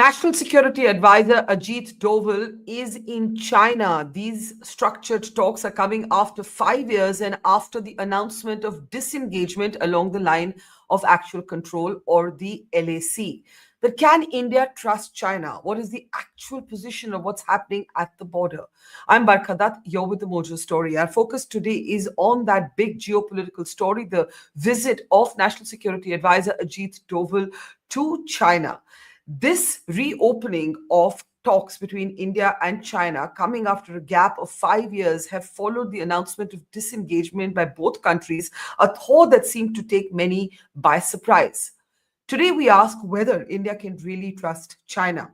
National Security Advisor Ajit Doval is in China. These structured talks are coming after 5 years and after the announcement of disengagement along the line of actual control, or the LAC. But can India trust China? What is the actual position of what's happening at the border? I'm Barkha Dutt. You're with the Mojo Story. Our focus today is on that big geopolitical story, the visit of National Security Advisor Ajit Doval to China. This reopening of talks between India and China, coming after a gap of 5 years, have followed the announcement of disengagement by both countries, a thaw that seemed to take many by surprise. Today, we ask whether India can really trust China.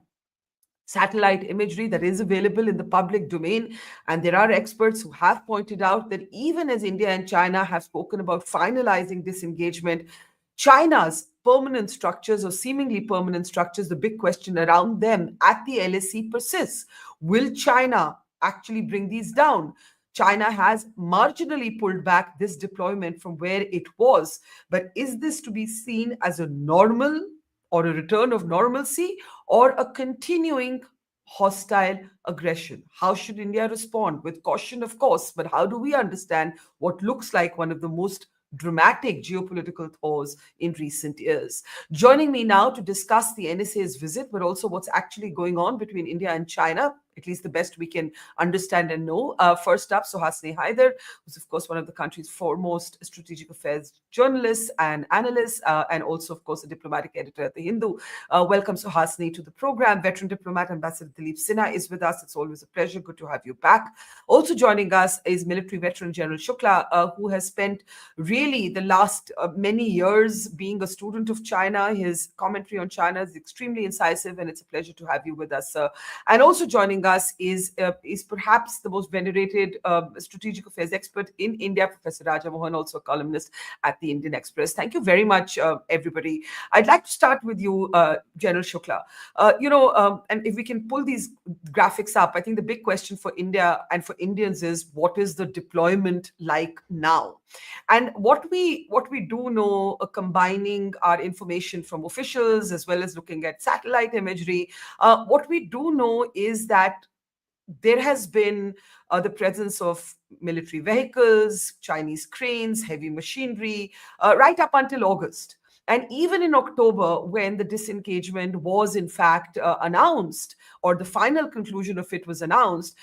Satellite imagery that is available in the public domain. And there are experts who have pointed out that even as India and China have spoken about finalizing disengagement, China's permanent structures, or seemingly permanent structures, the big question around them at the LAC persists. Will China actually bring these down? China has marginally pulled back this deployment from where it was. But is this to be seen as a normal or a return of normalcy, or a continuing hostile aggression? How should India respond? With caution, of course, but how do we understand what looks like one of the most dramatic geopolitical thaws in recent years? Joining me now to discuss the NSA's visit, but also what's actually going on between India and China, at least the best we can understand and know. First up, Suhasini Haider, who's of course one of the country's foremost strategic affairs journalists and analysts, and also of course a diplomatic editor at The Hindu. Welcome, Suhasini, to the program. Veteran diplomat Ambassador Dilip Sinha is with us. It's always a pleasure. Good to have you back. Also joining us is military veteran Gen Raj Shukla, who has spent really the last many years being a student of China. His commentary on China is extremely incisive, and it's a pleasure to have you with us, sir. And also joining us is perhaps the most venerated strategic affairs expert in India, Professor Mohan, also a columnist at the Indian Express. Thank you very much, everybody. I'd like to start with you, General Shukla. And if we can pull these graphics up, I think the big question for India and for Indians is, what is the deployment like now? And what we do know, combining our information from officials as well as looking at satellite imagery, what we do know is that there has been the presence of military vehicles, Chinese cranes, heavy machinery, right up until August. And even in October, when the disengagement was in fact announced, or the final conclusion of it was announced,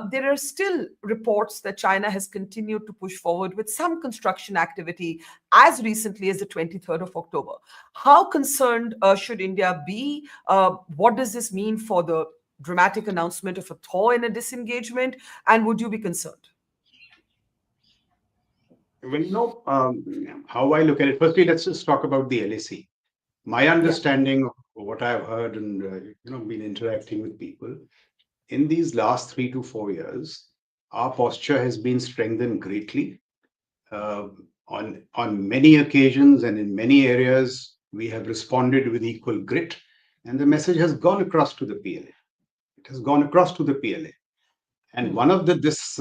there are still reports that China has continued to push forward with some construction activity as recently as the 23rd of October. How concerned should India be? What does this mean for the dramatic announcement of a thaw in a disengagement? And would you be concerned? Well, how I look at it, firstly, let's just talk about the LAC. My understanding of what I've heard and been interacting with people in these last 3 to 4 years, our posture has been strengthened greatly. On many occasions and in many areas, we have responded with equal grit, and the message has gone across to the PLA. It has gone across to the PLA, and one of this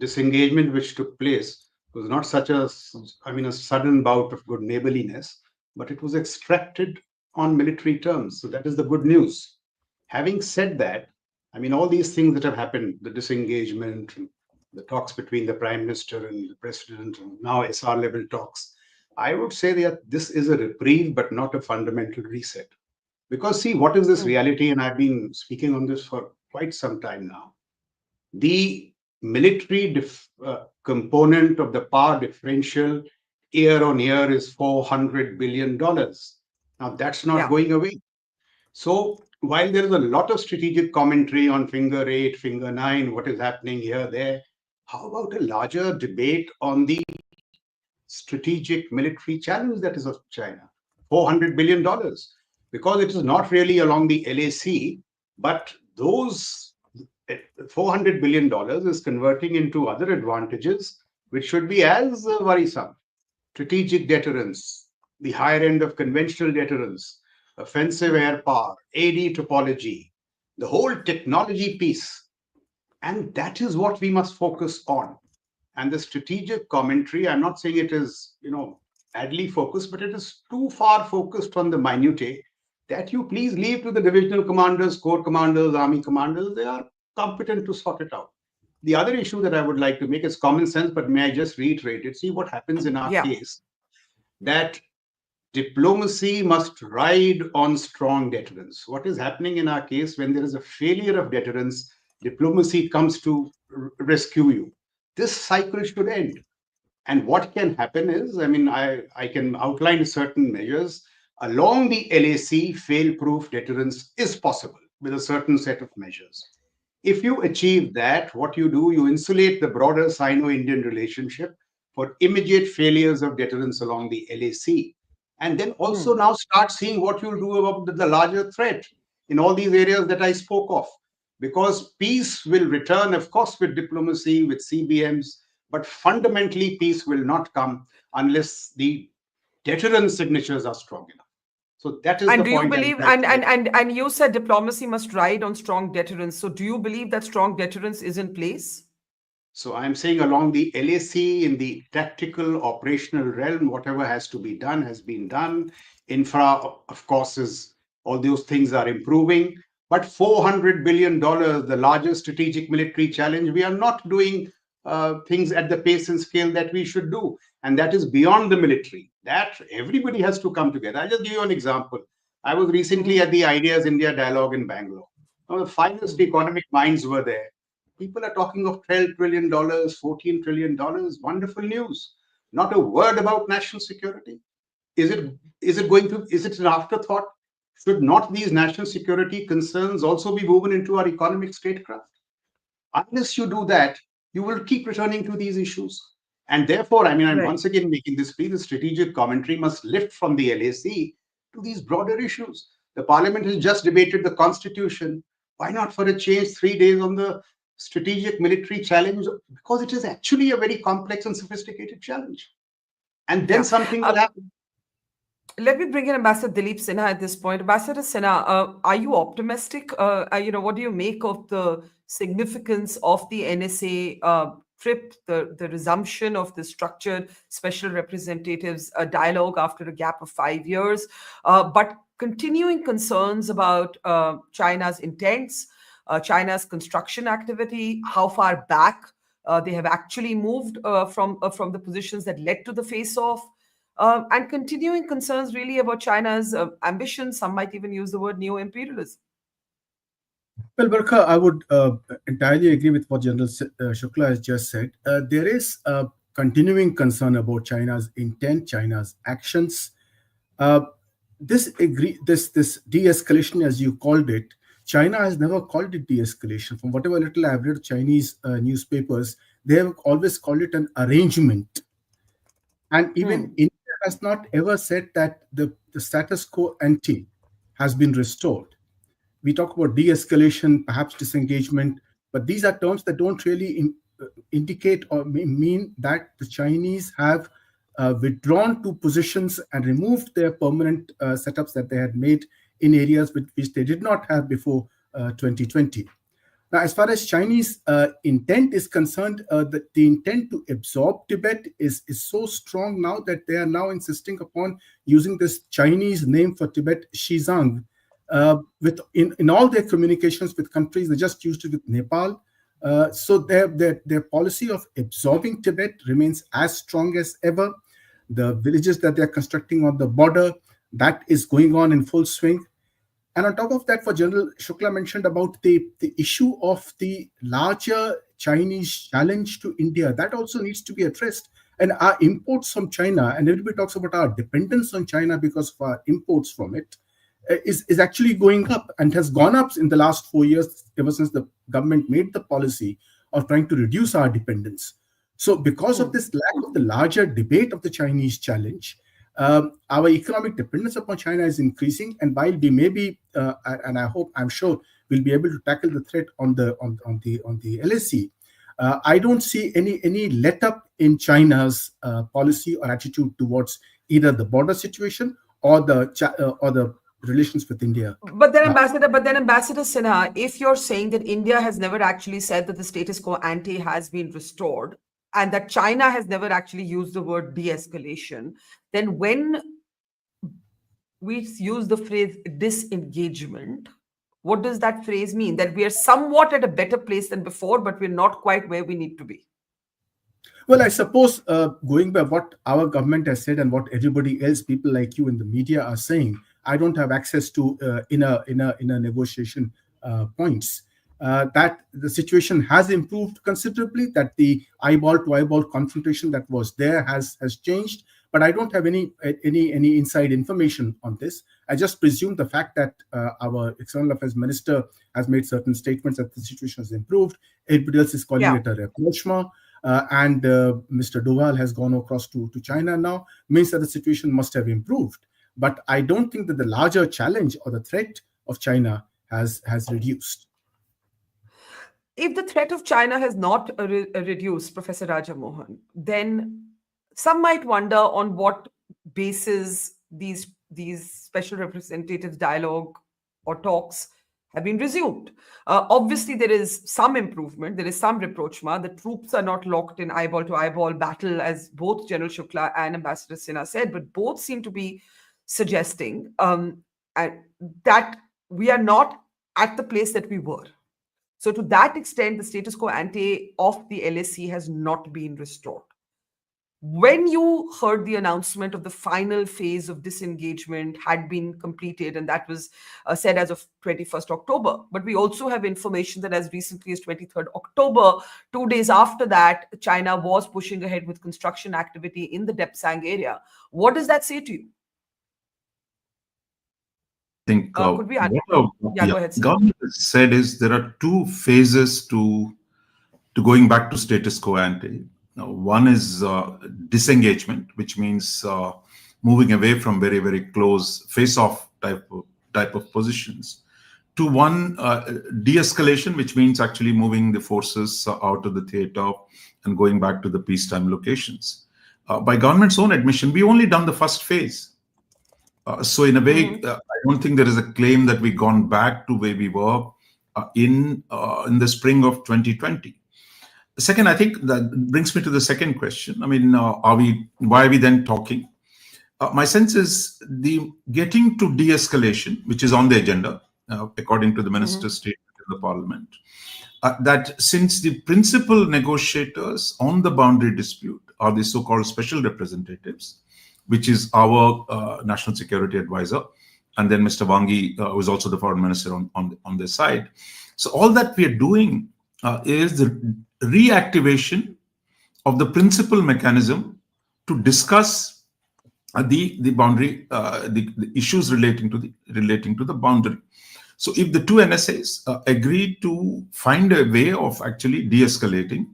disengagement which took place was not such a sudden bout of good neighborliness, but it was extracted on military terms. So that is the good news. Having said that, all these things that have happened, the disengagement, the talks between the Prime Minister and the President, and now SR level talks, I would say that this is a reprieve, but not a fundamental reset. Because see, what is this reality? And I've been speaking on this for quite some time now. The military component of the power differential year on year is $400 billion. Now, that's not going away. So while there is a lot of strategic commentary on finger 8, finger 9, what is happening here, there, how about a larger debate on the strategic military challenge that is of China? $400 billion. Because it is not really along the LAC, but those $400 billion is converting into other advantages, which should be as worrisome. Strategic deterrence, the higher end of conventional deterrence, offensive air power, AD topology, the whole technology piece. And that is what we must focus on. And the strategic commentary, I'm not saying it is, badly focused, but it is too far focused on the minutiae that you please leave to the divisional commanders, corps commanders, army commanders. They are competent to sort it out. The other issue that I would like to make is common sense, but may I just reiterate it? See what happens in our Yeah. case, that diplomacy must ride on strong deterrence. What is happening in our case, when there is a failure of deterrence, diplomacy comes to rescue you. This cycle should end. And what can happen is, I mean, I can outline certain measures. Along the LAC, fail proof deterrence is possible with a certain set of measures. If you achieve that, what you do, you insulate the broader Sino Indian relationship for immediate failures of deterrence along the LAC. And then also Hmm. now start seeing what you'll do about the larger threat in all these areas that I spoke of. Because peace will return, of course, with diplomacy, with CBMs, but fundamentally, peace will not come unless the deterrence signatures are strong enough. So that is And the do you point I would believe, like to make. and you said diplomacy must ride on strong deterrence. So do you believe that strong deterrence is in place? So I'm saying along the LAC, in the tactical operational realm, whatever has to be done has been done. Infra, of course, is all those things are improving. But $400 billion, the largest strategic military challenge, we are not doing things at the pace and scale that we should do. And that is beyond the military. That everybody has to come together. I'll just give you an example. I was recently Hmm. at the Ideas India Dialogue in Bangalore. Now, the finest Hmm. economic minds were there. People are talking of $12 trillion, $14 trillion. Wonderful news. Not a word about national security. Is it an afterthought? Should not these national security concerns also be woven into our economic statecraft? Unless you do that, you will keep returning to these issues. And therefore, I mean, I'm Right. once again making this plea: the strategic commentary must lift from the LAC to these broader issues. The parliament has just debated the constitution. Why not, for a change, 3 days on the strategic military challenge? Because it is actually a very complex and sophisticated challenge. And then Yeah. something will Uh, happen. Let me bring in Ambassador Dilip Sinha at this point. Ambassador Sinha, are you optimistic? What do you make of the significance of the NSA trip, the resumption of the structured special representatives dialogue after a gap of 5 years, but continuing concerns about China's intents, China's construction activity, how far back they have actually moved from the positions that led to the face-off, and continuing concerns really about China's ambitions. Some might even use the word neo imperialism. Well, Barkha, I would entirely agree with what General Shukla has just said. There is a continuing concern about China's intent, China's actions. Uh, this de-escalation, as you called it, China has never called it de-escalation. From whatever little I've read Chinese newspapers, they have always called it an arrangement. And even Hmm. India has not ever said that the status quo ante has been restored. We talk about de-escalation, perhaps disengagement, but these are terms that don't really indicate or mean that the Chinese have withdrawn to positions and removed their permanent setups that they had made in areas which they did not have before 2020. Now, as far as Chinese intent is concerned, the intent to absorb Tibet is so strong now that they are now insisting upon using this Chinese name for Tibet, Xizang, in all their communications with countries. They just used it with Nepal. So their policy of absorbing Tibet remains as strong as ever. The villages that they're constructing on the border, that is going on in full swing. And on top of that, what General Shukla mentioned about the issue of the larger Chinese challenge to India, that also needs to be addressed. And our imports from China, and everybody talks about our dependence on China because of our imports from it, is actually going up and has gone up in the last 4 years, ever since the government made the policy of trying to reduce our dependence. So, because of Hmm. this lack of the larger debate of the Chinese challenge, our economic dependence upon China is increasing. And while we may be, and I'm sure, we'll be able to tackle the threat on the LSC, I don't see any let up in China's policy or attitude towards either the border situation or the relations with India. Now, But then, Ambassador Sinha, if you're saying that India has never actually said that the status quo ante has been restored, and that China has never actually used the word de-escalation, then we use the phrase disengagement. What does that phrase mean? That we are somewhat at a better place than before, but we're not quite where we need to be. Well, I suppose going by what our government has said and what everybody else, people like you in the media, are saying, I don't have access to in a negotiation points. That the situation has improved considerably. That the eyeball to eyeball confrontation that was there has changed. But I don't have any inside information on this. I just presume the fact that our external affairs minister has made certain statements that the situation has improved. Everybody else is calling Yeah. it a rapprochement. And Mr. Doval has gone across to China now, means that the situation must have improved. But I don't think that the larger challenge or the threat of China has reduced. If the threat of China has not reduced, Professor Raja Mohan, then some might wonder on what basis these special representatives dialogue or talks have been resumed. Obviously, there is some improvement. There is some rapprochement. The troops are not locked in eyeball to eyeball battle, as both General Shukla and Ambassador Sinha said, but both seem to be suggesting that we are not at the place that we were. So to that extent, the status quo ante of the LAC has not been restored. When you heard the announcement of the final phase of disengagement had been completed, and that was said as of 21st October, but we also have information that as recently as 23rd October, 2 days after that, China was pushing ahead with construction activity in the Depsang area. What does that say to you? I think Could we? what Yeah, go ahead, sir. government has said is there are two phases to going back to status quo ante. Now, one is disengagement, which means moving away from very, very close face-off type of positions, to one de-escalation, which means actually moving the forces out of the theater and going back to the peacetime locations. By government's own admission, we only done the first phase. So in a way, I don't think there is a claim that we've gone back to where we were in the spring of 2020. Second, I think that brings me to the second question. I mean, why are we then talking? My sense is the getting to de-escalation, which is on the agenda, according to the minister's statement in the parliament, that since the principal negotiators on the boundary dispute are the so-called special representatives, which is our national security advisor, and then Mr. Wang Yi, who is also the foreign minister on their side. So all that we are doing is the reactivation of the principal mechanism to discuss the boundary, the issues relating to the boundary. So if the two NSAs agree to find a way of actually de-escalating,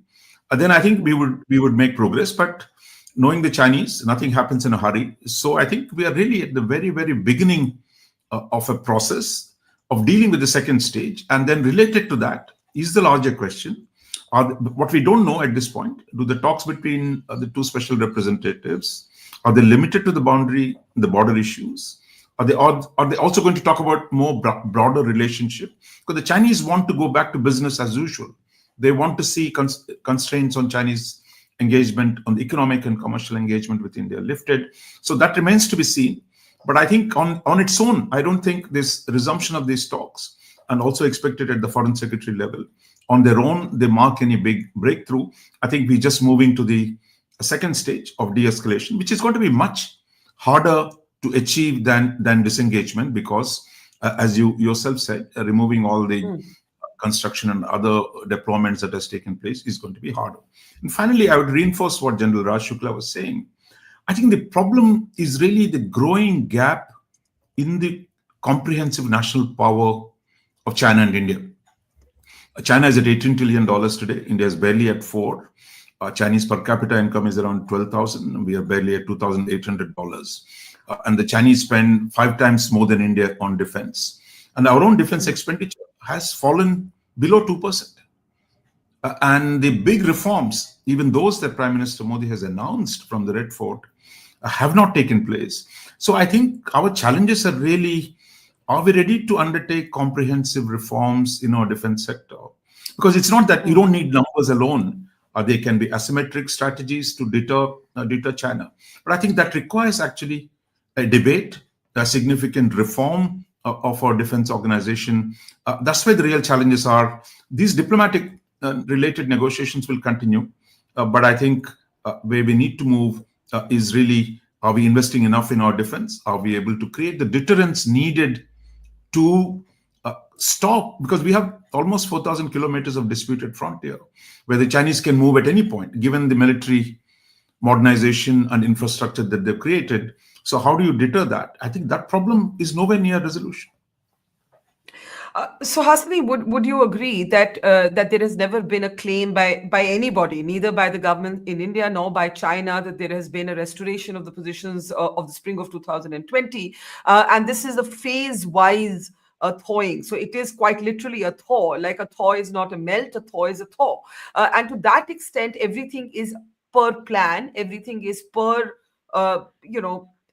then I think we would make progress. But knowing the Chinese, nothing happens in a hurry. So I think we are really at the very, very beginning of a process of dealing with the second stage. And then related to that is the larger question. What we don't know at this point, do the talks between the two special representatives, are they limited to the border issues? Are they also going to talk about more broader relationship? Because the Chinese want to go back to business as usual. They want to see constraints on Chinese engagement, on the economic and commercial engagement with India lifted. So that remains to be seen. But I think on its own, I don't think this resumption of these talks, and also expected at the foreign secretary level, on their own, they mark any big breakthrough. I think we're just moving to the second stage of de-escalation, which is going to be much harder to achieve than disengagement, because as you yourself said, removing all the construction and other deployments that has taken place is going to be harder. And finally, I would reinforce what General Raj Shukla was saying. I think the problem is really the growing gap in the comprehensive national power of China and India. China is at $18 trillion today. India is barely at $4. Chinese per capita income is around 12,000. We are barely at $2,800. And the Chinese spend 5 times more than India on defense. And our own defense expenditure has fallen below 2%. And the big reforms, even those that Prime Minister Modi has announced from the Red Fort, have not taken place. So I think our challenges are really, are we ready to undertake comprehensive reforms in our defense sector? Because it's not that you don't need numbers alone. They can be asymmetric strategies to deter China. But I think that requires actually a debate a significant reform of our defense organization. That's where the real challenges are. These diplomatic related negotiations will continue, but I think where we need to move is really, are we investing enough in our defense? Are we able to create the deterrence needed to stop? Because we have almost 4,000 kilometers of disputed frontier where the Chinese can move at any point, given the military modernization and infrastructure that they've created. So how do you deter that? I think that problem is nowhere near resolution. Suhasini, would you agree that that there has never been a claim by anybody, neither by the government in India nor by China, that there has been a restoration of the positions of the spring of 2020, and this is a phase-wise thawing. So it is quite literally a thaw. Like a thaw is not a melt, a thaw is a thaw, and to that extent, everything is per plan, everything is per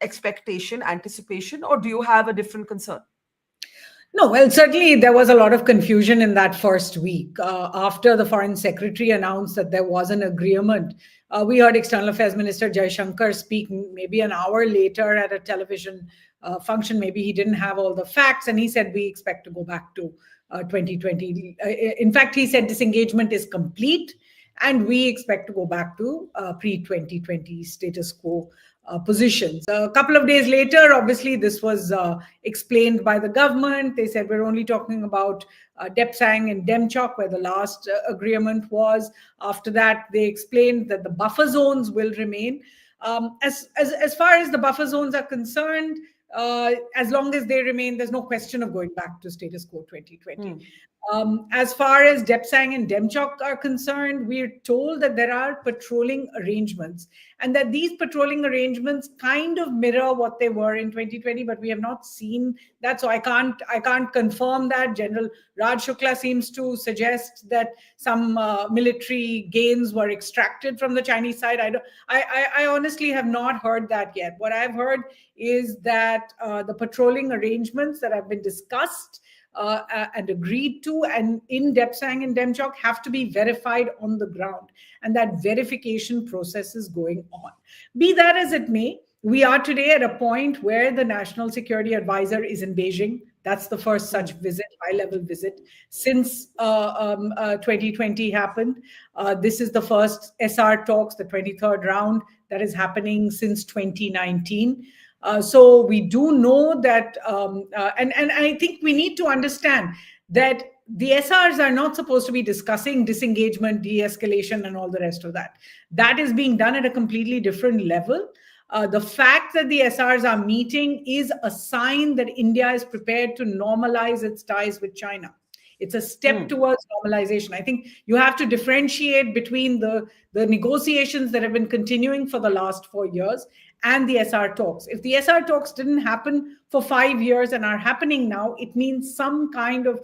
expectation, anticipation, or do you have a different concern? No, well, certainly there was a lot of confusion in that first week. After the foreign secretary announced that there was an agreement, we heard External Affairs Minister Jaishankar speak maybe an hour later at a television function. Maybe he didn't have all the facts, and he said, we expect to go back to 2020. In fact, he said disengagement is complete, and we expect to go back to pre-2020 status quo positions. A couple of days later, obviously, this was explained by the government. They said, we're only talking about Depsang and Demchok, where the last agreement was. After that, they explained that the buffer zones will remain. As far as the buffer zones are concerned, as long as they remain, there's no question of going back to status quo 2020. As far as Depsang and Demchok are concerned, we're told that there are patrolling arrangements, and that these patrolling arrangements kind of mirror what they were in 2020, but we have not seen that. So I can't confirm that. General Raj Shukla seems to suggest that some military gains were extracted from the Chinese side. I honestly have not heard that yet. What I've heard is that the patrolling arrangements that have been discussed and agreed to, and in Depsang and Demchok, have to be verified on the ground, and that verification process is going on. Be that as it may, we are today at a point where the National Security Advisor is in Beijing. That's the first such visit, high-level visit, since 2020 happened. This is the first SR talks, the 23rd round, that is happening since 2019. So we do know that, and I think we need to understand that the SRs are not supposed to be discussing disengagement, de-escalation, and all the rest of that. That is being done at a completely different level. The fact that the SRs are meeting is a sign that India is prepared to normalize its ties with China. It's a step towards normalization. I think you have to differentiate between the negotiations that have been continuing for the last 4 years and the SR talks. If the SR talks didn't happen for 5 years and are happening now, it means some kind of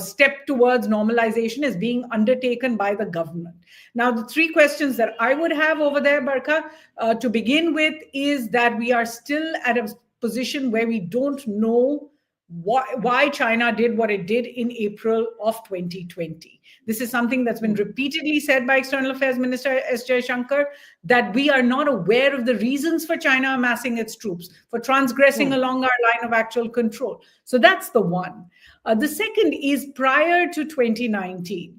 step towards normalization is being undertaken by the government. Now, the three questions that I would have over there, Barkha, to begin with, is that we are still at a position where we don't know why China did what it did in April of 2020. This is something that's been repeatedly said by External Affairs Minister S. Jaishankar, that we are not aware of the reasons for China amassing its troops, for transgressing along our line of actual control. So that's the one. The second is, prior to 2019,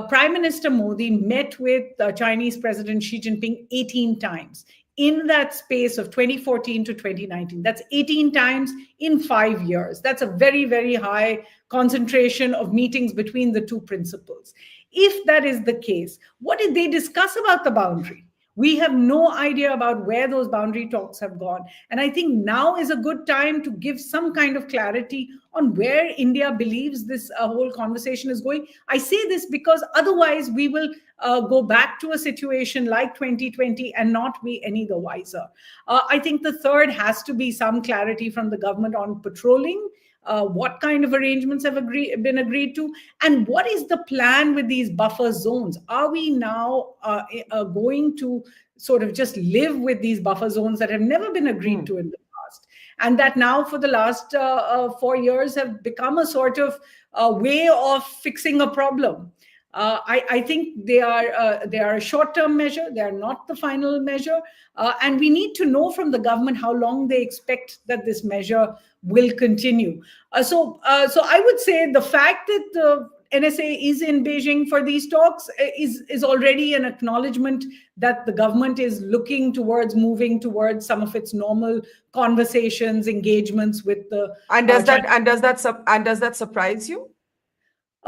Prime Minister Modi met with Chinese President Xi Jinping 18 times. In that space of 2014 to 2019. That's 18 times in 5 years. That's a very, very high concentration of meetings between the two principals. If that is the case, what did they discuss about the boundary? We have no idea about where those boundary talks have gone. And I think now is a good time to give some kind of clarity on where India believes this whole conversation is going. I say this because otherwise we will go back to a situation like 2020 and not be any the wiser. I think the third has to be some clarity from the government on patrolling. What kind of arrangements have been agreed to, and what is the plan with these buffer zones? Are we now going to sort of just live with these buffer zones that have never been agreed to in the past, and that now for the last 4 years have become a sort of way of fixing a problem? I think they are a short-term measure. They are not the final measure. And we need to know from the government how long they expect that this measure will continue. So I would say the fact that the NSA is in Beijing for these talks is already an acknowledgement that the government is looking towards moving towards some of its normal conversations, engagements with the. And does that surprise you?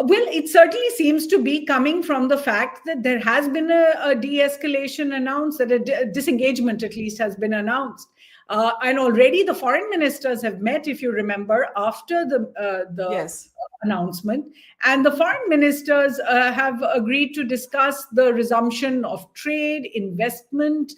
Well, it certainly seems to be coming from the fact that there has been a de-escalation announced, that a disengagement at least has been announced. And already the foreign ministers have met, if you remember, after the Yes. announcement. And the foreign ministers have agreed to discuss the resumption of trade, investment,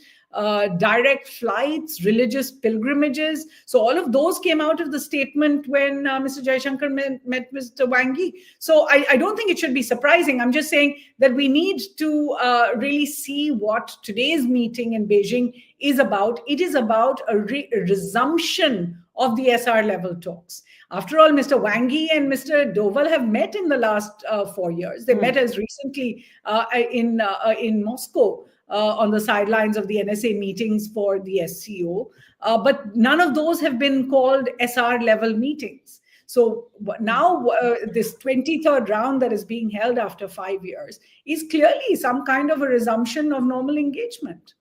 direct flights, religious pilgrimages. So all of those came out of the statement when Mr. Jaishankar met Mr. Wang Yi. So I don't think it should be surprising. I'm just saying that we need to really see what today's meeting in Beijing is about. It is about a resumption of the SR level talks. After all, Mr. Wang Yi and Mr. Doval have met in the last 4 years. They met as recently in Moscow. On the sidelines of the NSA meetings for the SCO. But none of those have been called SR level meetings. So now this 23rd round that is being held after 5 years is clearly some kind of a resumption of normal engagement.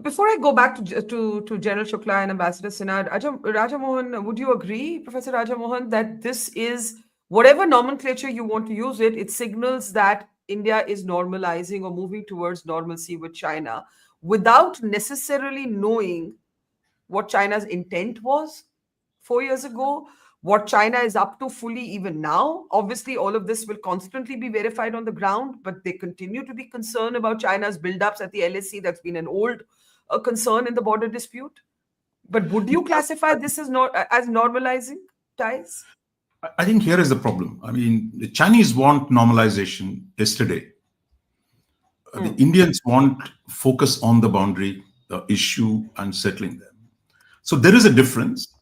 Before I go back to General Shukla and Ambassador Sinha, Raja Mohan, would you agree, Professor Raja Mohan, that this is, whatever nomenclature you want to use it signals that India is normalizing or moving towards normalcy with China without necessarily knowing what China's intent was 4 years ago, what China is up to fully even now? Obviously, all of this will constantly be verified on the ground, but they continue to be concerned about China's buildups at the LAC. That's been an old concern in the border dispute. But would you classify this as normalizing ties? I think here is the problem. I mean, the Chinese want normalization yesterday. The Indians want focus on the boundary issue and settling them. So there is a difference.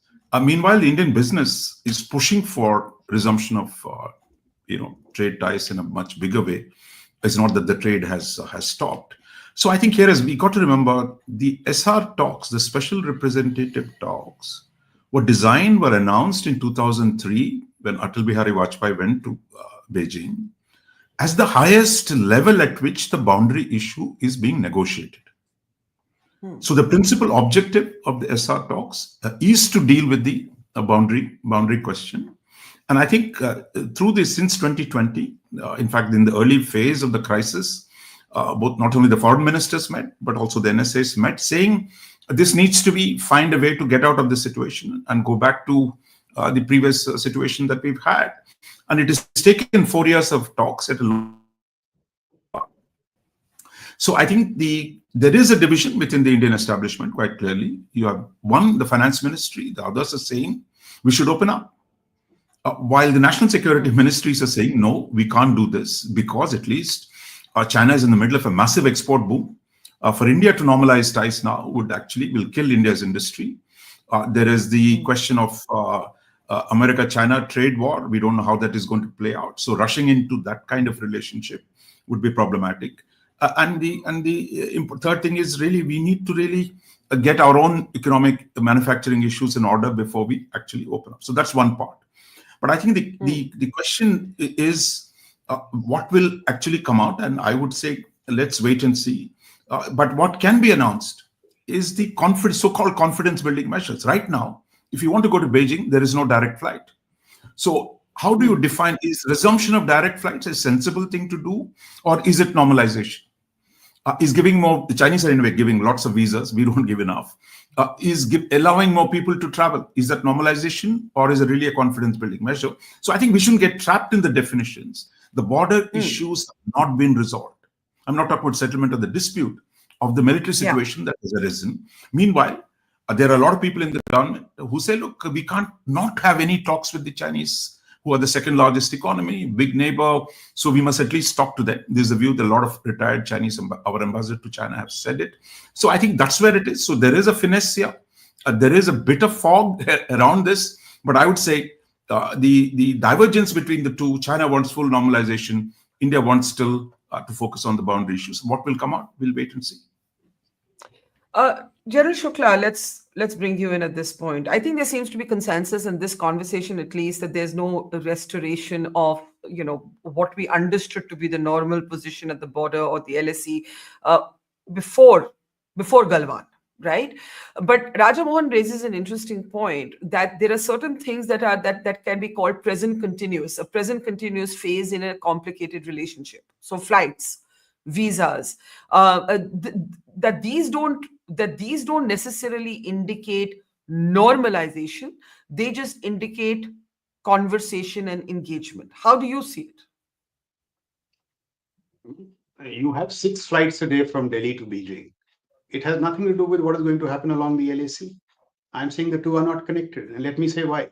Meanwhile, the Indian business is pushing for resumption of trade ties in a much bigger way. It's not that the trade has stopped. So I think here is, we got to remember the SR talks, the special representative talks, were announced in 2003 when Atal Bihari Vajpayee went to Beijing as the highest level at which the boundary issue is being negotiated. So the principal objective of the SR talks is to deal with the boundary question. And I think through this, since 2020, in fact, in the early phase of the crisis, both not only the foreign ministers met, but also the NSAs met, saying this needs to find a way to get out of this situation and go back to the previous situation that we've had. And it has taken 4 years of talks at a low. So I think there is a division within the Indian establishment, quite clearly. You have one, the finance ministry, the others are saying we should open up. While the national security ministries are saying, no, we can't do this because at least China is in the middle of a massive export boom. For India to normalize ties now will kill India's industry. There is the question of America-China trade war. We don't know how that is going to play out. So rushing into that kind of relationship would be problematic. And the third thing is really we need to get our own economic manufacturing issues in order before we actually open up. So that's one part. But I think the question is what will actually come out, and I would say let's wait and see. But what can be announced is the so-called confidence-building measures. Right now, if you want to go to Beijing, there is no direct flight. So how do you define, is resumption of direct flights a sensible thing to do, or is it normalization? Is giving more, the Chinese are anyway giving lots of visas, we don't give enough. Allowing more people to travel, is that normalization, or is it really a confidence building measure? So I think we shouldn't get trapped in the definitions. The border issues have not been resolved. I'm not talking about settlement of the dispute, of the military situation that has arisen. Meanwhile, there are a lot of people in the government who say, look, we can't not have any talks with the Chinese, who are the second largest economy, big neighbor. So we must at least talk to them. There's a view that a lot of retired Chinese, our ambassador to China, have said it. So I think that's where it is. So there is a finesse here. There is a bit of fog around this. But I would say the divergence between the two, China wants full normalization, India wants still to focus on the boundary issues. What will come out? We'll wait and see. General Shukla, let's bring you in at this point. I think there seems to be consensus in this conversation, at least, that there's no restoration of what we understood to be the normal position at the border or the LSE before Galwan, right? But Raja Mohan raises an interesting point that there are certain things that can be called a present continuous phase in a complicated relationship. So flights, visas, that these don't necessarily indicate normalization. They just indicate conversation and engagement. How do you see it? You have 6 flights a day from Delhi to Beijing. It has nothing to do with what is going to happen along the LAC. I'm saying the two are not connected. And let me say why.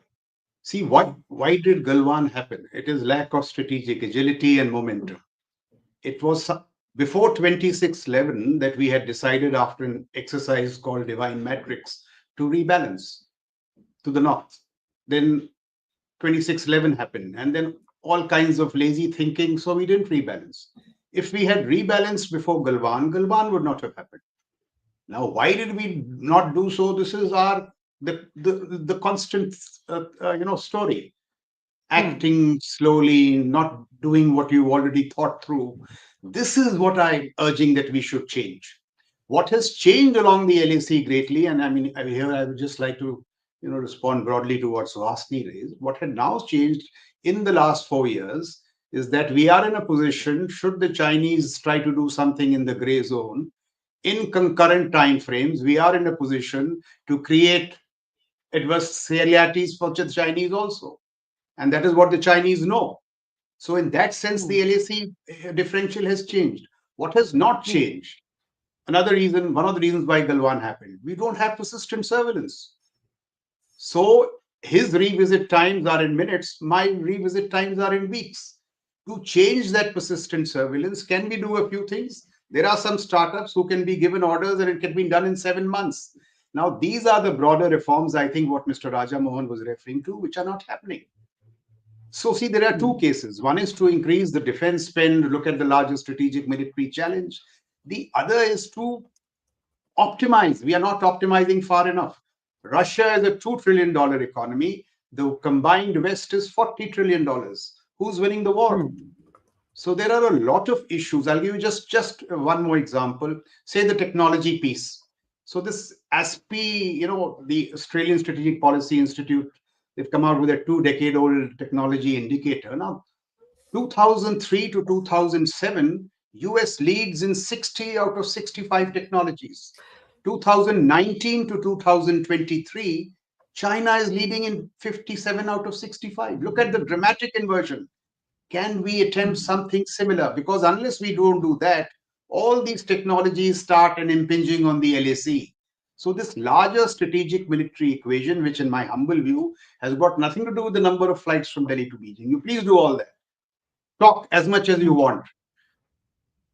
See, why did Galwan happen? It is lack of strategic agility and momentum. It was before 2611 that we had decided, after an exercise called Divine Matrix, to rebalance to the north. Then 2611 happened, and then all kinds of lazy thinking, so we didn't rebalance. If we had rebalanced before Galwan would not have happened. Now, why did we not do so? This is the constant story. Acting slowly, not doing what you already thought through. This is what I'm urging that we should change. What has changed along the LAC greatly, and I mean, here I would just like to respond broadly to what Suhasini raised. What had now changed in the last 4 years is that we are in a position, should the Chinese try to do something in the gray zone, in concurrent time frames, we are in a position to create adversarialities for the Chinese also. And that is what the Chinese know. So in that sense, the LAC differential has changed. What has not changed? One of the reasons why Galwan happened, we don't have persistent surveillance. So his revisit times are in minutes, my revisit times are in weeks. To change that persistent surveillance, can we do a few things? There are some startups who can be given orders and it can be done in 7 months. Now, these are the broader reforms, I think, what Mr. Raja Mohan was referring to, which are not happening. So, see, there are two cases. One is to increase the defense spend, look at the larger strategic military challenge. The other is to optimize. We are not optimizing far enough. Russia is a $2 trillion economy. The combined West is $40 trillion. Who's winning the war? So there are a lot of issues. I'll give you just one more example. Say the technology piece. So this ASPI, the Australian Strategic Policy Institute, they've come out with a 2-decade-old technology indicator. Now, 2003 to 2007, US leads in 60 out of 65 technologies. 2019 to 2023, China is leading in 57 out of 65. Look at the dramatic inversion. Can we attempt something similar? Because unless we don't do that, all these technologies start impinging on the LAC. So this larger strategic military equation, which in my humble view has got nothing to do with the number of flights from Delhi to Beijing. You please do all that. Talk as much as you want.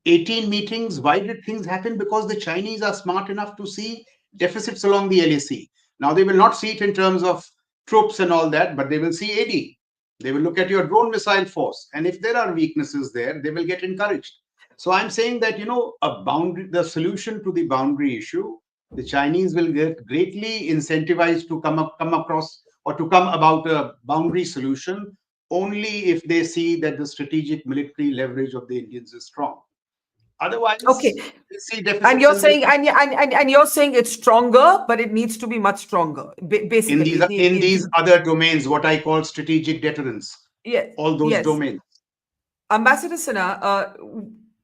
18 meetings. Why did things happen? Because the Chinese are smart enough to see deficits along the LAC. Now, they will not see it in terms of troops and all that, but they will see AD. They will look at your drone missile force. And if there are weaknesses there, they will get encouraged. So I'm saying that, the solution to the boundary issue, the Chinese will get greatly incentivized to come across or to come about a boundary solution only if they see that the strategic military leverage of the Indians is strong. Otherwise, okay. See deficits. And you're saying, and you're saying it's stronger, but it needs to be much stronger. Basically, in these other domains, what I call strategic deterrence. Yeah, all those domains. Ambassador Sinha,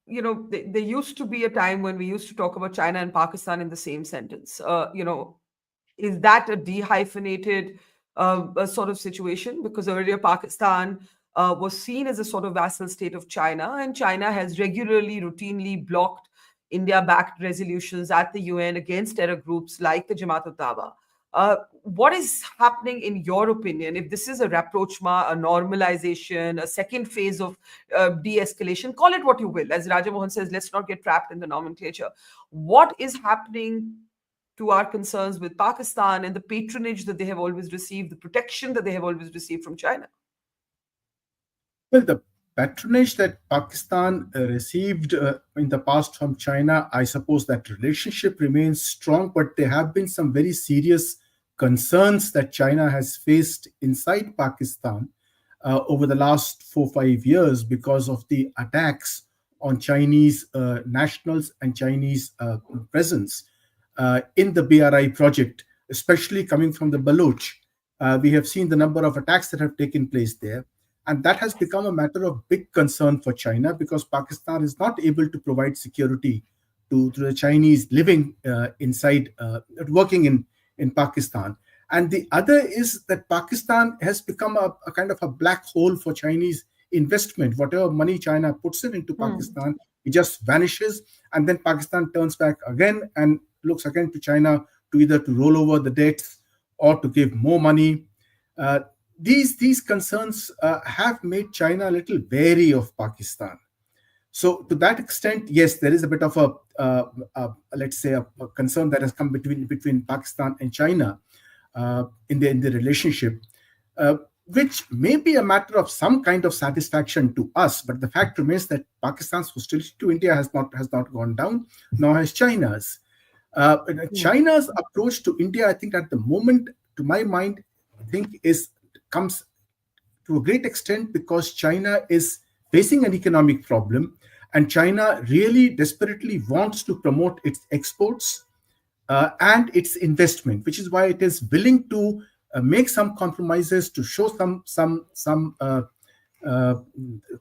there used to be a time when we used to talk about China and Pakistan in the same sentence. Is that a dehyphenated sort of situation? Because earlier Pakistan was seen as a sort of vassal state of China, and China has routinely blocked India-backed resolutions at the UN against terror groups like the Jamaat-ul-Dawa. What is happening, in your opinion, if this is a rapprochement, a normalization, a second phase of de-escalation, call it what you will. As Raja Mohan says, let's not get trapped in the nomenclature. What is happening to our concerns with Pakistan and the patronage that they have always received, the protection that they have always received from China? Well, patronage that Pakistan received in the past from China, I suppose that relationship remains strong, but there have been some very serious concerns that China has faced inside Pakistan over the last 4 or 5 years because of the attacks on Chinese nationals and Chinese presence in the BRI project, especially coming from the Baloch. We have seen the number of attacks that have taken place there. And that has become a matter of big concern for China because Pakistan is not able to provide security to the Chinese living working in Pakistan. And the other is that Pakistan has become a kind of a black hole for Chinese investment. Whatever money China puts into Pakistan, it just vanishes. And then Pakistan turns back again and looks again to China to either to roll over the debts or to give more money. These concerns have made China a little wary of Pakistan. So to that extent, yes, there is a bit of let's say a concern that has come between Pakistan and China in the relationship, which may be a matter of some kind of satisfaction to us. But the fact remains that Pakistan's hostility to India has not gone down, nor has China's. China's approach to India, I think at the moment, to my mind, I think comes to a great extent because China is facing an economic problem and China really desperately wants to promote its exports and its investment, which is why it is willing to make some compromises, to show some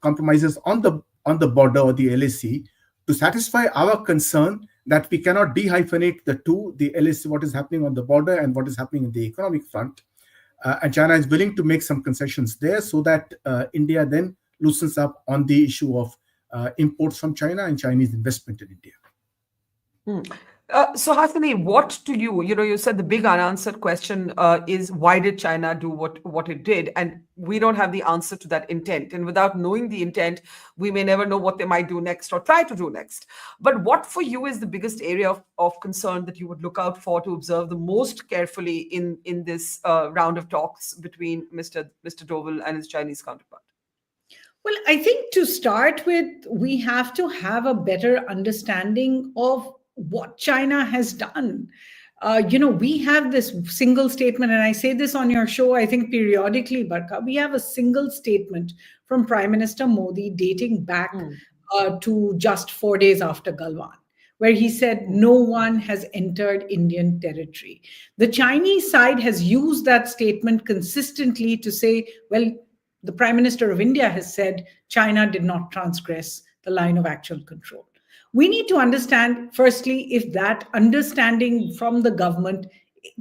compromises on the border or the LAC to satisfy our concern that we cannot dehyphenate the two, the LAC, what is happening on the border and what is happening in the economic front. And China is willing to make some concessions there so that India then loosens up on the issue of imports from China and Chinese investment in India. Suhasini, what do you said the big unanswered question is why did China do what it did? And we don't have the answer to that intent. And without knowing the intent, we may never know what they might do next or try to do next. But what for you is the biggest area of concern that you would look out for to observe the most carefully in this round of talks between Mr. Doval and his Chinese counterpart? Well, I think to start with, we have to have a better understanding of what China has done. We have this single statement, and I say this on your show, I think periodically, Barkha, we have a single statement from Prime Minister Modi dating back to just 4 days after Galwan, where he said no one has entered Indian territory. The Chinese side has used that statement consistently to say, well, the Prime Minister of India has said China did not transgress the line of actual control. We need to understand, firstly, if that understanding from the government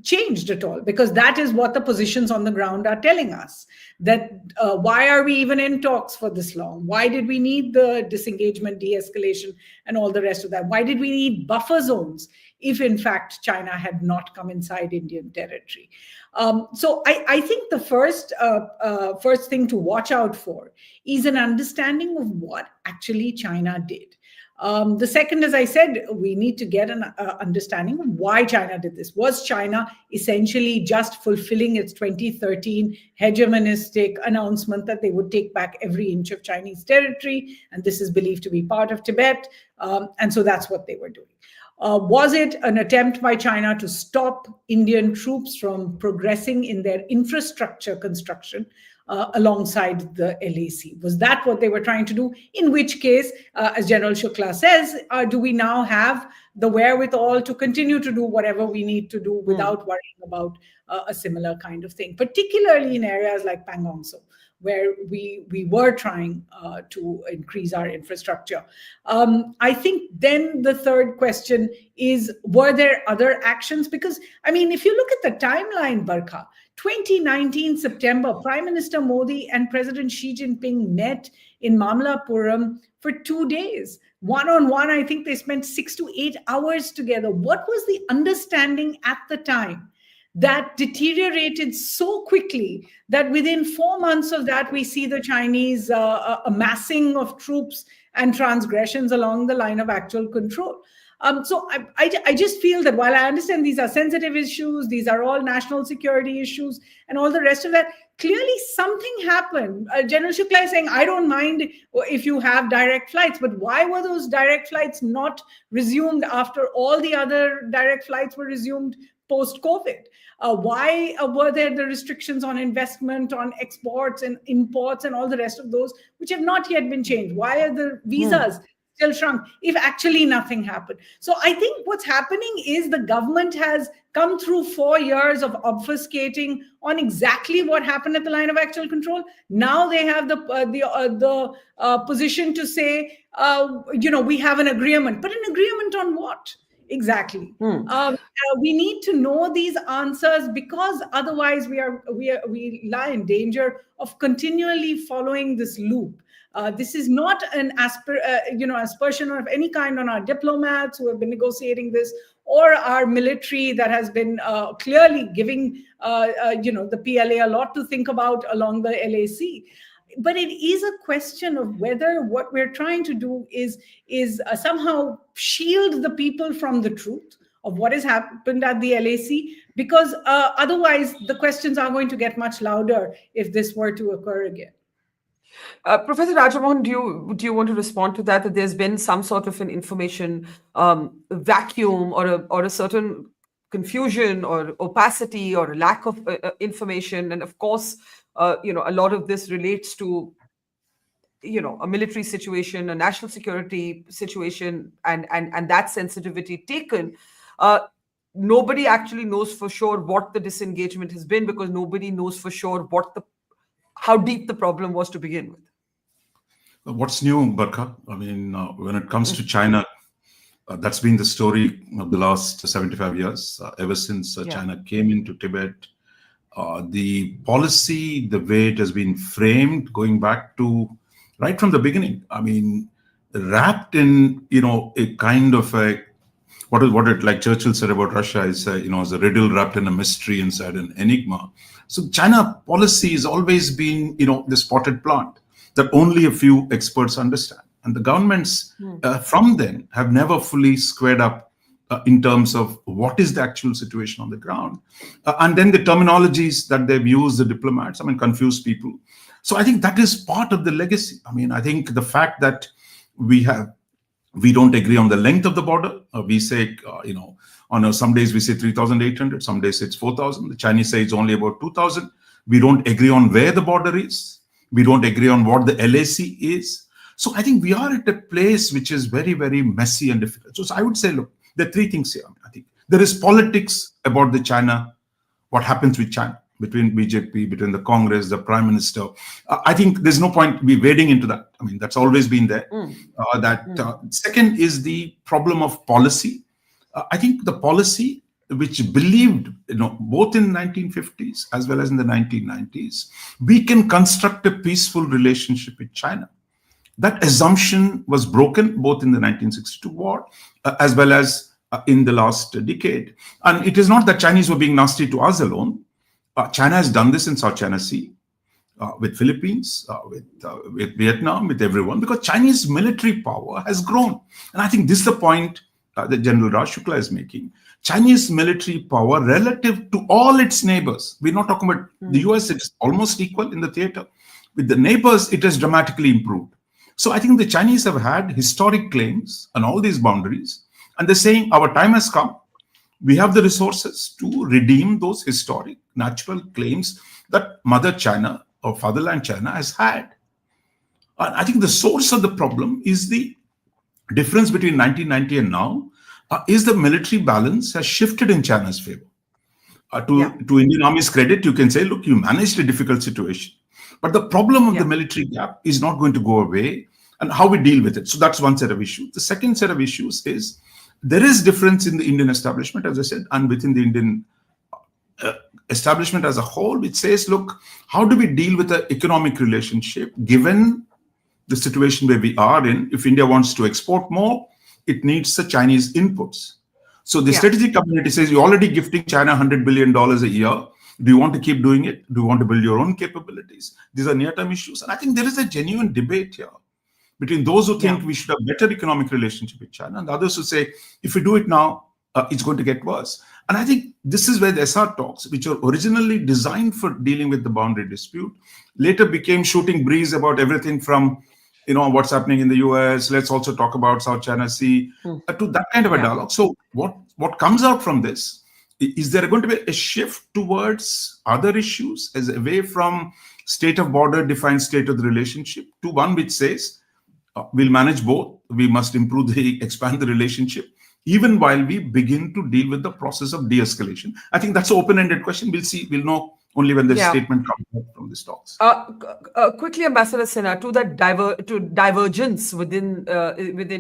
changed at all, because that is what the positions on the ground are telling us. That why are we even in talks for this long? Why did we need the disengagement, de-escalation, and all the rest of that? Why did we need buffer zones if, in fact, China had not come inside Indian territory? So I think the first thing to watch out for is an understanding of what actually China did. The second, as I said, we need to get an understanding of why China did this. Was China essentially just fulfilling its 2013 hegemonistic announcement that they would take back every inch of Chinese territory, and this is believed to be part of Tibet, and so that's what they were doing. Was it an attempt by China to stop Indian troops from progressing in their infrastructure construction alongside the LAC? Was that what they were trying to do? In which case, as General Shukla says, do we now have the wherewithal to continue to do whatever we need to do without worrying about a similar kind of thing, particularly in areas like Pangong Tso, where we were trying to increase our infrastructure. I think then the third question is, were there other actions? Because, I mean, if you look at the timeline, Barkha, 2019 September, Prime Minister Modi and President Xi Jinping met in Mamallapuram for 2 days. One-on-one, I think they spent 6 to 8 hours together. What was the understanding at the time that deteriorated so quickly that within 4 months of that, we see the Chinese amassing of troops and transgressions along the line of actual control? So I just feel that while I understand these are sensitive issues, these are all national security issues and all the rest of that, clearly something happened. General Shukla is saying, I don't mind if you have direct flights, but why were those direct flights not resumed after all the other direct flights were resumed post-COVID? Why were there the restrictions on investment, on exports and imports and all the rest of those, which have not yet been changed? Why are the visas still shrunk if actually nothing happened? So I think what's happening is the government has come through 4 years of obfuscating on exactly what happened at the line of actual control. Now they have the position to say, we have an agreement, but an agreement on what? Exactly. We need to know these answers, because otherwise we lie in danger of continually following this loop. This is not an aspersion of any kind on our diplomats who have been negotiating this, or our military that has been clearly giving the PLA a lot to think about along the LAC. But it is a question of whether what we're trying to do is somehow shield the people from the truth of what has happened at the LAC, because otherwise the questions are going to get much louder if this were to occur again. Professor Rajamohan, do you want to respond to that? That there's been some sort of an information vacuum, or a certain confusion or opacity or a lack of information, and of course, a lot of this relates to a military situation, a national security situation, and that sensitivity taken. Nobody actually knows for sure what the disengagement has been, because nobody knows for sure how deep the problem was to begin with. What's new, Barkha? I mean, when it comes to China, that's been the story of the last 75 years, ever since China came into Tibet. The policy, the way it has been framed, going back to right from the beginning, I mean, wrapped in, a kind of like Churchill said about Russia is, as a riddle wrapped in a mystery inside an enigma. So China policy has always been, the spotted plant that only a few experts understand. And the governments from then have never fully squared up in terms of what is the actual situation on the ground. And then the terminologies that they've used, the diplomats, confuse people. So I think that is part of the legacy. I think the fact that we don't agree on the length of the border. We say, some days we say 3,800, some days it's 4,000. The Chinese say it's only about 2,000. We don't agree on where the border is. We don't agree on what the LAC is. So I think we are at a place which is very, very messy and difficult. So I would say, look, there are three things here. I think there is politics about the China, what happens with China, between BJP, between the Congress, the Prime Minister. I think there's no point we wading into that. That's always been there. Second is the problem of policy. I think the policy which believed, both in the 1950s as well as in the 1990s, we can construct a peaceful relationship with China. That assumption was broken both in the 1962 war as well as in the last decade. And it is not that Chinese were being nasty to us alone. China has done this in South China Sea, with Philippines, with Vietnam, with everyone, because Chinese military power has grown. And I think this is the point that General Raj Shukla is making. Chinese military power relative to all its neighbors. We're not talking about the US, it is almost equal in the theater. With the neighbors, it has dramatically improved. So I think the Chinese have had historic claims on all these boundaries. And they're saying our time has come. We have the resources to redeem those historic natural claims that Mother China or Fatherland China has had. And I think the source of the problem is the difference between 1990 and now, is the military balance has shifted in China's favor. To Indian Army's credit, you can say, look, you managed a difficult situation. But the problem of the military gap is not going to go away, and how we deal with it. So that's one set of issues. The second set of issues is there is difference in the Indian establishment, as I said, and within the Indian establishment as a whole, which says, look, how do we deal with the economic relationship given the situation where we are in? If India wants to export more, it needs the Chinese inputs. So the strategic community says, you're already gifting China $100 billion a year. Do you want to keep doing it? Do you want to build your own capabilities? These are near-term issues. And I think there is a genuine debate here between those who think we should have better economic relationship with China and others who say, if we do it now, it's going to get worse. And I think this is where the SR talks, which were originally designed for dealing with the boundary dispute, later became shooting breeze about everything from, what's happening in the US. Let's also talk about South China Sea, to that kind of a dialogue. So what comes out from this? Is there going to be a shift towards other issues as away from state of border defined state of the relationship to one which says, we'll manage both. We must expand the relationship, even while we begin to deal with the process of de-escalation? I think that's an open-ended question. We'll see. We'll know only when the statement comes out from these talks. Quickly, Ambassador Sinha, to that divergence within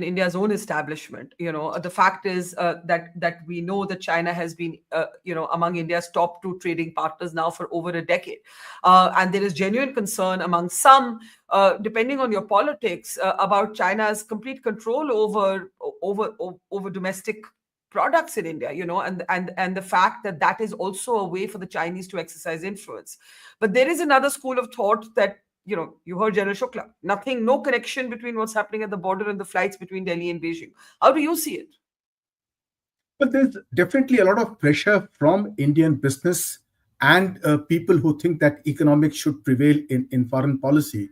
India's own establishment. The fact is that we know that China has been among India's top 2 trading partners now for over a decade, and there is genuine concern among some, depending on your politics, about China's complete control over domestic products in India, and the fact that is also a way for the Chinese to exercise influence. But there is another school of thought that, you heard General Shukla, no connection between what's happening at the border and the flights between Delhi and Beijing. How do you see it? But there's definitely a lot of pressure from Indian business and people who think that economics should prevail in foreign policy.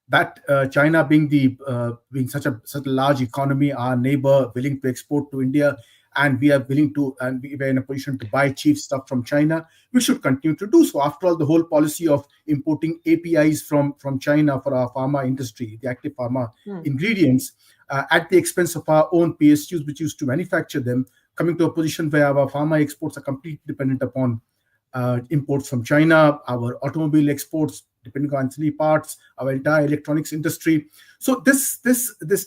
That China being such a large economy, our neighbor, willing to export to India, and we are willing to, and we are in a position to buy cheap stuff from China, we should continue to do so. After all, the whole policy of importing APIs from China for our pharma industry, the active pharma ingredients, at the expense of our own PSUs, which used to manufacture them, coming to a position where our pharma exports are completely dependent upon imports from China, our automobile exports depending on ancillary parts, our entire electronics industry. So this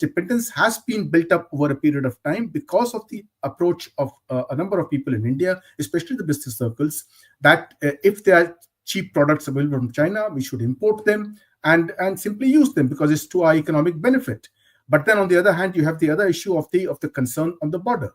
dependence has been built up over a period of time because of the approach of a number of people in India, especially the business circles, that if there are cheap products available from China, we should import them and simply use them because it's to our economic benefit. But then on the other hand, you have the other issue of the concern on the border,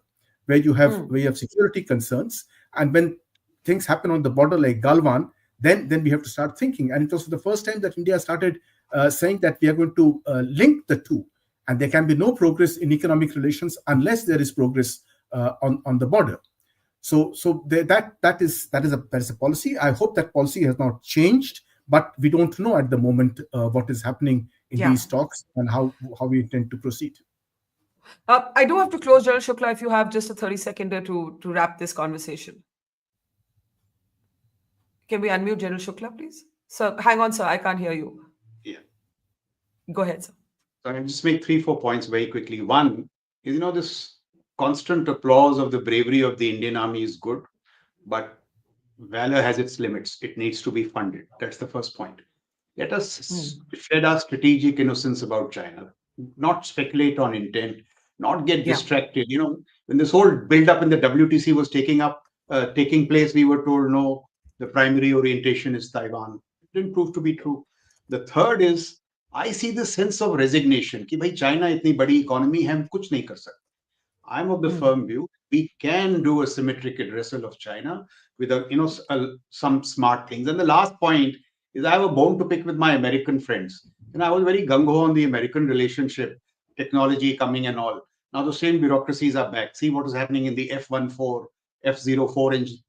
where you have security concerns, and when things happen on the border like Galwan, then we have to start thinking. And it was the first time that India started saying that we are going to link the two, and there can be no progress in economic relations unless there is progress on the border. So that is a policy. I hope that policy has not changed, but we don't know at the moment what is happening in these talks and how we intend to proceed. I do have to close, General Shukla, if you have just a 30-seconder to wrap this conversation. Can we unmute General Shukla, please? Sir, hang on, sir. I can't hear you. Yeah. Go ahead, sir. So I'll just make 3-4 points very quickly. One is, this constant applause of the bravery of the Indian Army is good, but valor has its limits. It needs to be funded. That's the first point. Let us shed our strategic innocence about China, not speculate on intent, not get distracted. When this whole build-up in the WTC was taking place, we were told, no, the primary orientation is Taiwan. It didn't prove to be true. The third is, I see the sense of resignation. Ki bhai, China itni badi economy hai, hum kuch nahi kar sakte. I'm of the firm view we can do a symmetric addressal of China with some smart things. And the last point is, I have a bone to pick with my American friends. And I was very gung-ho on the American relationship, technology coming and all. Now the same bureaucracies are back. See what is happening in the F-14, F-04 engine.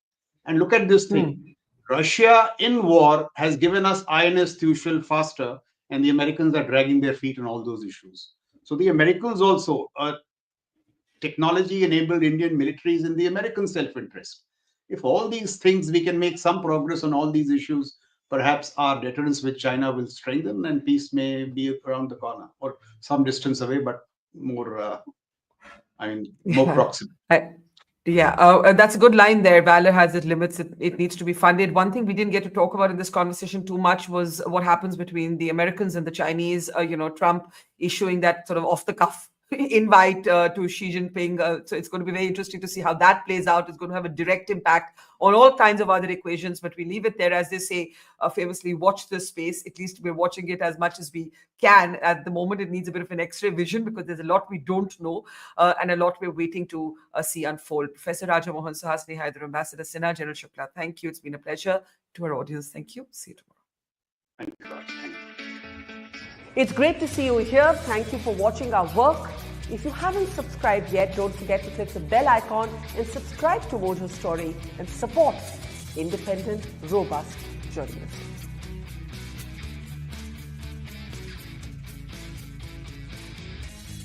And look at this thing. Russia in war has given us INS Tuchel faster, and the Americans are dragging their feet on all those issues. So the Americans also, technology-enabled Indian militaries in the American self-interest. If all these things, we can make some progress on all these issues, perhaps our deterrence with China will strengthen and peace may be around the corner or some distance away, but more proximate. That's a good line there. Valor has its limits. It needs to be funded. One thing we didn't get to talk about in this conversation too much was what happens between the Americans and the Chinese. Trump issuing that sort of off-the-cuff invite to Xi Jinping. So it's going to be very interesting to see how that plays out. It's going to have a direct impact on all kinds of other equations, but we leave it there. As they say, famously, watch this space. At least we're watching it as much as we can. At the moment, it needs a bit of an X-ray vision because there's a lot we don't know and a lot we're waiting to see unfold. Professor Raja Mohan, Suhasini, Haider, Ambassador Sinha, General Shukla, thank you. It's been a pleasure. To our audience, thank you. See you tomorrow. Thank you. It's great to see you here. Thank you for watching our work. If you haven't subscribed yet, don't forget to click the bell icon and subscribe to Mojo Story and support independent, robust journalism.